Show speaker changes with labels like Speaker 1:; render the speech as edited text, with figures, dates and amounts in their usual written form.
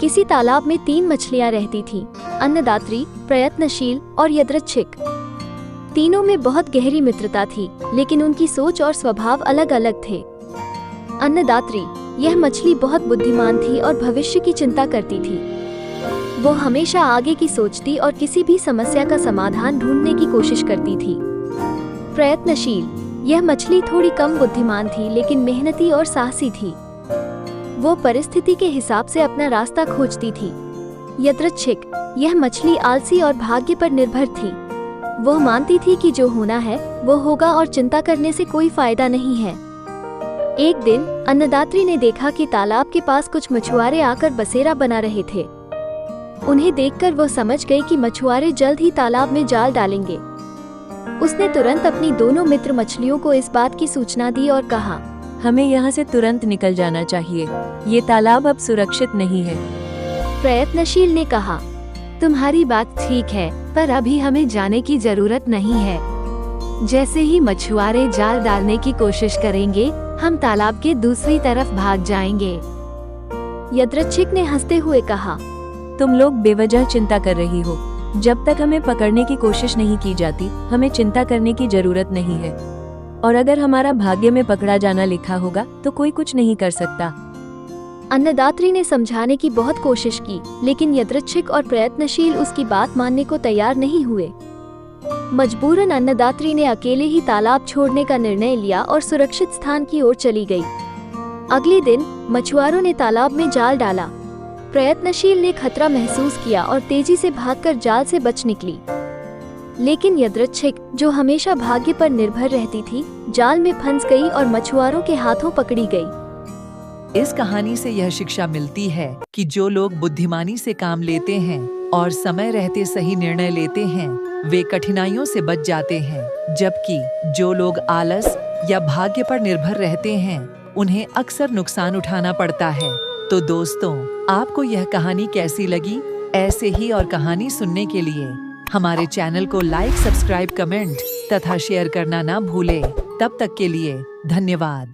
Speaker 1: किसी तालाब में 3 मछलियां रहती थीं, अन्नदात्री, प्रयत्नशील और यादृच्छिक। तीनों में बहुत गहरी मित्रता थी, लेकिन उनकी सोच और स्वभाव अलग अलग थे। अन्नदात्री, यह मछली बहुत बुद्धिमान थी और भविष्य की चिंता करती थी। वो हमेशा आगे की सोचती और किसी भी समस्या का समाधान ढूंढने की कोशिश करती थी। प्रयत्नशील, यह मछली थोड़ी कम बुद्धिमान थी लेकिन मेहनती और साहसी थी। वो परिस्थिति के हिसाब से अपना रास्ता खोजती थी। यादृच्छिक, यह मछली आलसी और भाग्य पर निर्भर थी। वो मानती थी कि जो होना है वो होगा और चिंता करने से कोई फायदा नहीं है। एक दिन अन्नदात्री ने देखा कि तालाब के पास कुछ मछुआरे आकर बसेरा बना रहे थे। उन्हें देखकर वो समझ गई कि मछुआरे जल्द ही तालाब में जाल डालेंगे। उसने तुरंत अपनी दोनों मित्र मछलियों को इस बात की सूचना दी और कहा,
Speaker 2: हमें यहाँ से तुरंत निकल जाना चाहिए। ये तालाब अब सुरक्षित नहीं है।
Speaker 1: प्रयत्नशील ने कहा,
Speaker 3: तुम्हारी बात ठीक है, पर अभी हमें जाने की जरूरत नहीं है। जैसे ही मछुआरे जाल डालने की कोशिश करेंगे, हम तालाब के दूसरी तरफ भाग जाएंगे।
Speaker 1: यादृच्छिक ने हंसते हुए कहा,
Speaker 2: तुम लोग बेवजह चिंता कर रही हो। जब तक हमें पकड़ने की कोशिश नहीं की जाती, हमें चिंता करने की जरूरत नहीं है। और अगर हमारा भाग्य में पकड़ा जाना लिखा होगा तो कोई कुछ नहीं कर सकता।
Speaker 1: अन्नदात्री ने समझाने की बहुत कोशिश की, लेकिन यादृच्छिक और प्रयत्नशील उसकी बात मानने को तैयार नहीं हुए। मजबूरन अन्नदात्री ने अकेले ही तालाब छोड़ने का निर्णय लिया और सुरक्षित स्थान की ओर चली गई। अगले दिन मछुआरों ने तालाब में जाल डाला। प्रयत्नशील ने खतरा महसूस किया और तेजी से भागकर जाल से बच निकली। लेकिन यादृच्छिक, जो हमेशा भाग्य पर निर्भर रहती थी, जाल में फंस गई और मछुआरों के हाथों पकड़ी गई।
Speaker 4: इस कहानी से यह शिक्षा मिलती है कि जो लोग बुद्धिमानी से काम लेते हैं और समय रहते सही निर्णय लेते हैं, वे कठिनाइयों से बच जाते हैं, जबकि जो लोग आलस या भाग्य पर निर्भर रहते हैं, उन्हें अक्सर नुकसान उठाना पड़ता है। तो दोस्तों, आपको यह कहानी कैसी लगी? ऐसे ही और कहानी सुनने के लिए हमारे चैनल को लाइक, सब्सक्राइब, कमेंट तथा शेयर करना ना भूलें। तब तक के लिए धन्यवाद।